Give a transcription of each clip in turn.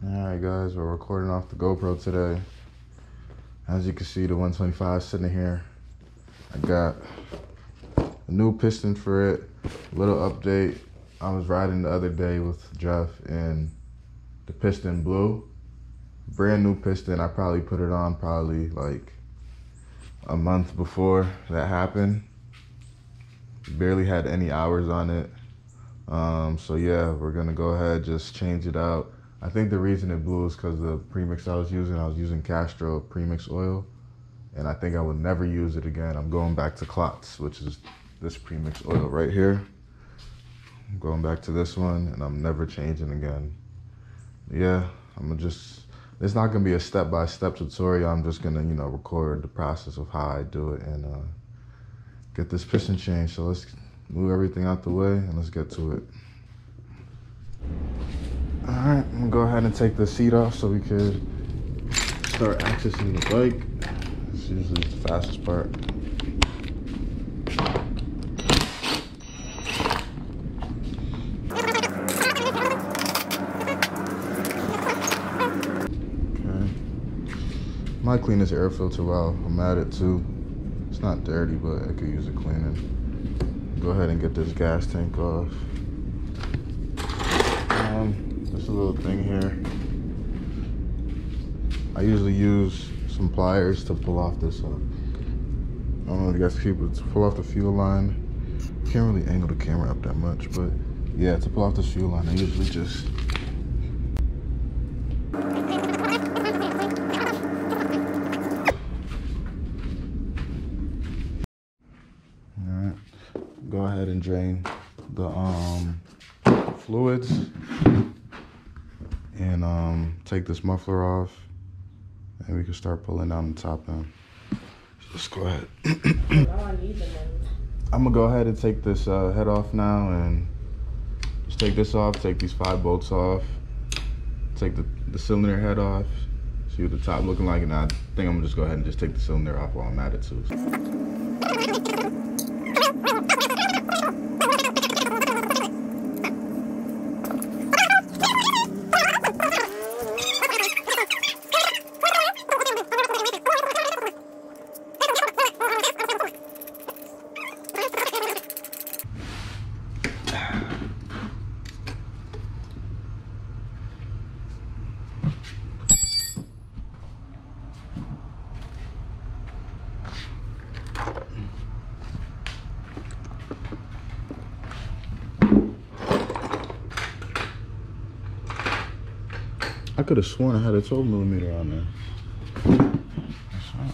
Alright guys, we're recording off the GoPro today. As you can see, the 125 sitting here. I got a new piston for it. A little update. I was riding the other day with Jeff and the piston blew. Brand new piston. I probably put it on like a month before that happened. Barely had any hours on it. So yeah, we're gonna go ahead, just change it out. I think the reason it blew is because the premix I was using Castol premix oil, and I think I would never use it again. I'm going back to Clots, which is this premix oil right here. I'm going back to this one, and I'm never changing again. Yeah, it's not gonna be a step-by-step tutorial. I'm just gonna, record the process of how I do it and get this piston changed. So let's move everything out the way and let's get to it. All right, I'm gonna go ahead and take the seat off so we can start accessing the bike. It's usually the fastest part. Okay. Might clean this air filter while I'm at it too. It's not dirty, but I could use it cleaning. Go ahead and get this gas tank off. There's a little thing here. I usually use some pliers to pull off this. I don't know if you guys can keep it, to pull off the fuel line. Can't really angle the camera up that much, but yeah, to pull off this fuel line, I usually just go ahead and drain the fluids and take this muffler off, and we can start pulling down the top end. So let's go ahead. I'm gonna go ahead and take this head off now, and just take this off, take these 5 bolts off, take the cylinder head off, see what the top looking like, and I think I'm gonna just go ahead and just take the cylinder off while I'm at it too. I could have sworn I had a 12mm on there. That's right.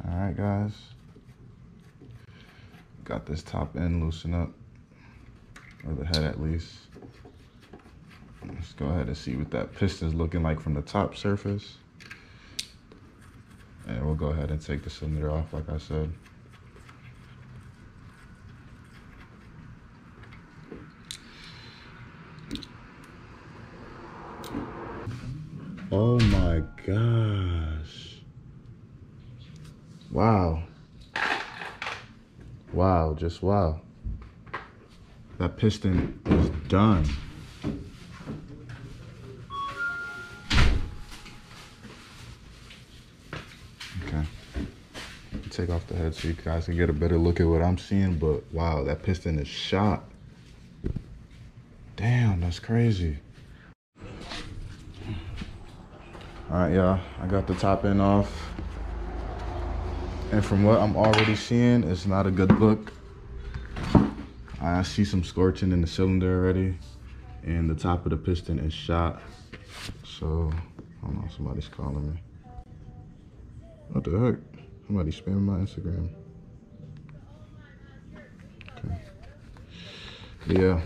Alright guys, got this top end loosened up, or the head at least. Let's go ahead and see what that piston's looking like from the top surface. And we'll go ahead and take the cylinder off like I said. Oh my gosh. Wow. Wow, just wow. That piston is done. Okay. Take off the head so you guys can get a better look at what I'm seeing, but wow, that piston is shot. Damn, that's crazy. All right, y'all, I got the top end off. And from what I'm already seeing, it's not a good look. I see some scorching in the cylinder already, and the top of the piston is shot. So, hold on, somebody's calling me. What the heck? Somebody's spamming my Instagram. Okay. Yeah.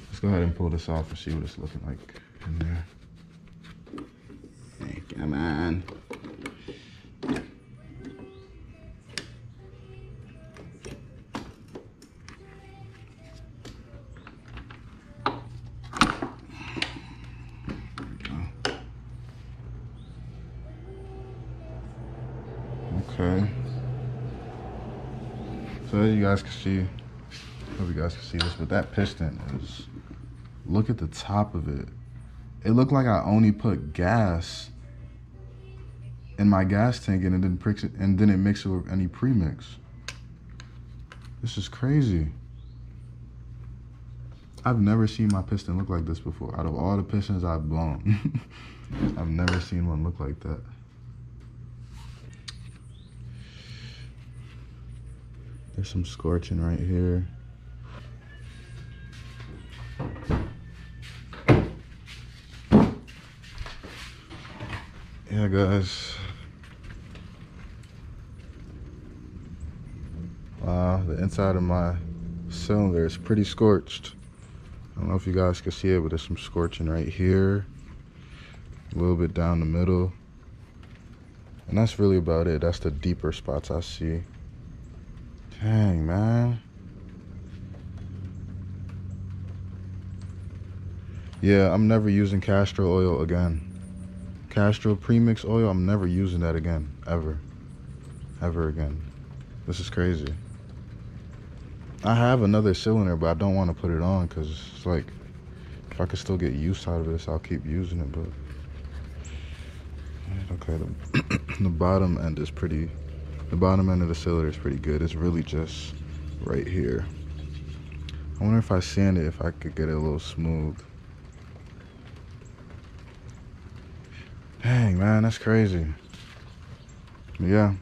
Let's go ahead and pull this off and see what it's looking like in there. Come on. Okay. So as you guys can see, I hope you guys can see this, but that piston is, look at the top of it. It looked like I only put gas in my gas tank and it didn't mix it with any premix. This is crazy. I've never seen my piston look like this before. Out of all the pistons I've blown, I've never seen one look like that. There's some scorching right here. Yeah, guys. Wow, the inside of my cylinder is pretty scorched. I don't know if you guys can see it, but there's some scorching right here. A little bit down the middle. And that's really about it. That's the deeper spots I see. Dang, man. Yeah, I'm never using Castol oil again. Castol Premix oil, I'm never using that again. Ever. Ever again. This is crazy. I have another cylinder, but I don't want to put it on because it's like, if I could still get use out of this, I'll keep using it, but... Okay, the bottom end is pretty... The bottom end of the cylinder is pretty good. It's really just right here. I wonder if I sand it, if I could get it a little smooth. Dang, man, that's crazy. But yeah,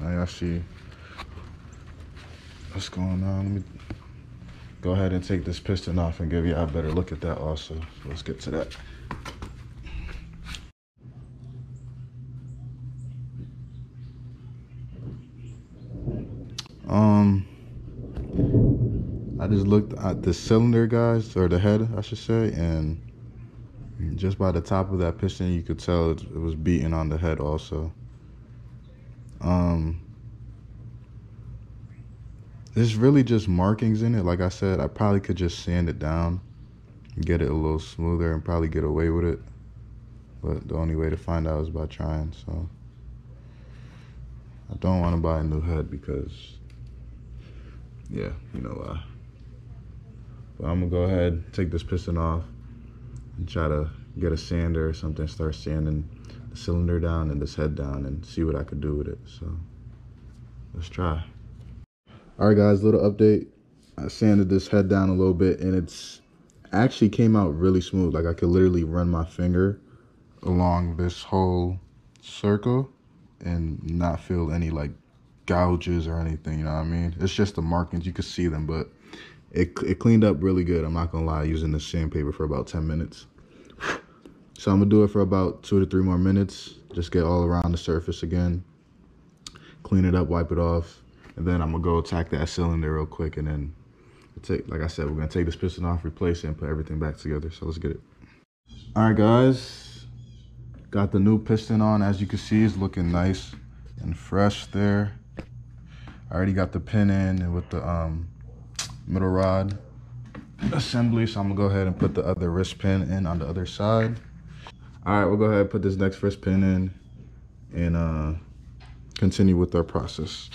I see what's going on. Let me go ahead and take this piston off and give you a better look at that also. So let's get to that. I just looked at the cylinder, guys, or the head, I should say, and just by the top of that piston, you could tell it was beating on the head also. There's really just markings in it. Like I said, I probably could just sand it down, get it a little smoother, and probably get away with it. But the only way to find out is by trying, so. I don't want to buy a new head because, yeah, you know why. But I'm gonna go ahead, take this piston off, and try to get a sander or something, start sanding the cylinder down and this head down and see what I could do with it. So let's try. All right, guys, little update. I sanded this head down a little bit and it's actually came out really smooth. Like I could literally run my finger along this whole circle and not feel any like gouges or anything, you know what I mean? It's just the markings, you could see them, but it cleaned up really good. I'm not gonna lie, using the sandpaper for about 10 minutes. So I'm gonna do it for about 2 to 3 more minutes. Just get all around the surface again, clean it up, wipe it off, and then I'm gonna go attack that cylinder real quick, and then like I said, we're gonna take this piston off, replace it, and put everything back together. So let's get it. All right, guys, got the new piston on. As you can see, it's looking nice and fresh there. I already got the pin in with the middle rod assembly, so I'm gonna go ahead and put the other wrist pin in on the other side. All right, we'll go ahead and put this next wrist pin in and continue with our process.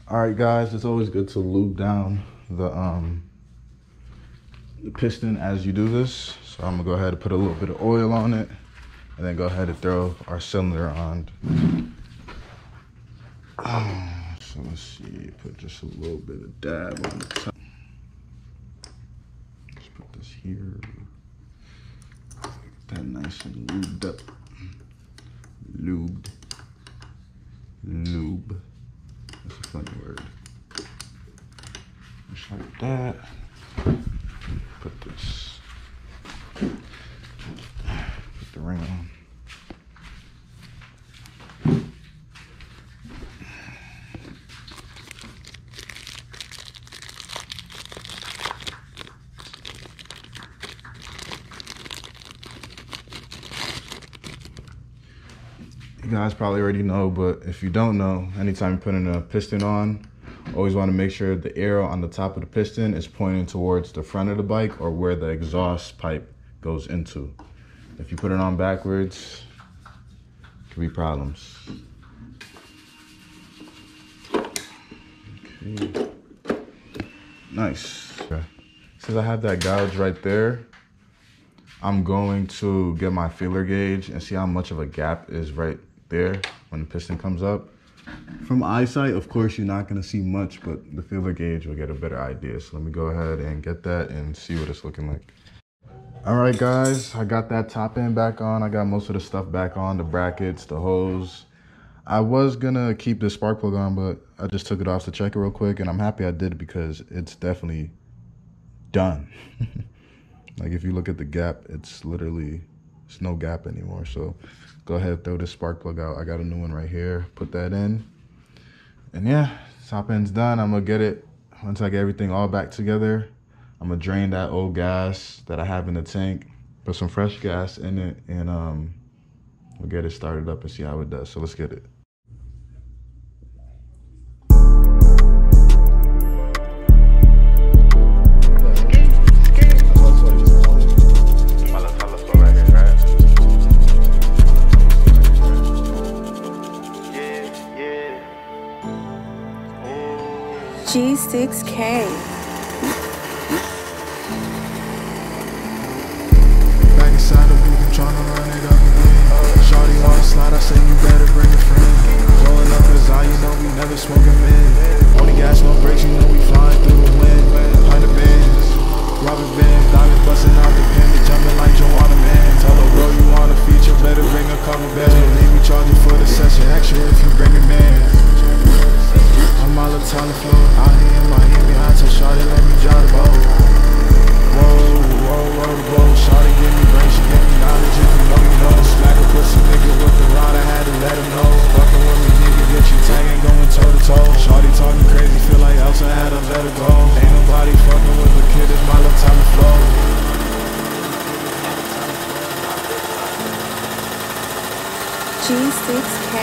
All right, guys, it's always good to lube down the piston as you do this. So I'm gonna go ahead and put a little bit of oil on it and then go ahead and throw our cylinder on. So let's see, put just a little bit of dab on the top. Let's put this here. Get that nice and lubed up. Lubed. Lube. That's a funny word. Just like that. Put this. Put the ring on. You guys probably already know, but if you don't know, anytime you're putting a piston on, always want to make sure the arrow on the top of the piston is pointing towards the front of the bike or where the exhaust pipe goes into. If you put it on backwards, it could be problems. Okay. Nice. Okay. Since I have that gouge right there, I'm going to get my feeler gauge and see how much of a gap is right there when the piston comes up. From eyesight, of course, you're not going to see much, but the feeler gauge will get a better idea. So let me go ahead and get that and see what it's looking like. All right, guys, I got that top end back on. I got most of the stuff back on, the brackets, the hose. I was going to keep the spark plug on, but I just took it off to check it real quick, and I'm happy I did because it's definitely done. Like, if you look at the gap, it's no gap anymore. So go ahead, throw this spark plug out. I got a new one right here. Put that in. And yeah, top end's done. I'm gonna get it, once I get everything all back together, I'm gonna drain that old gas that I have in the tank, put some fresh gas in it, and we'll get it started up and see how it does. So let's get it. G6K. Back inside the booth, I'm tryna run it up again. Shawty wanna slide, I say you better bring a friend. Rolling up his eye, you know we never smoking men. Only gas, no brakes, you know we flying through the wind. 100 bands, rubber bands, diamonds busting out the pen, jumping like Joanna, man. Tell her, bro, you want a feature, better bring a couple bands. Believe me, charge you for the session, extra if you bring a man. I'm all the time flow, out here in Miami, I tell Shawty, let me drive the boat. Whoa, Shawty give me brain, she give me knowledge, if you know, you know. Smack a pussy nigga with the rod, I had to let him know. Fucking with me, nigga, get you tagging, going toe to toe. Shawty talking crazy, feel like Elsa had to let her go. Ain't nobody fucking with the kid, it's my little time to flow. G6K.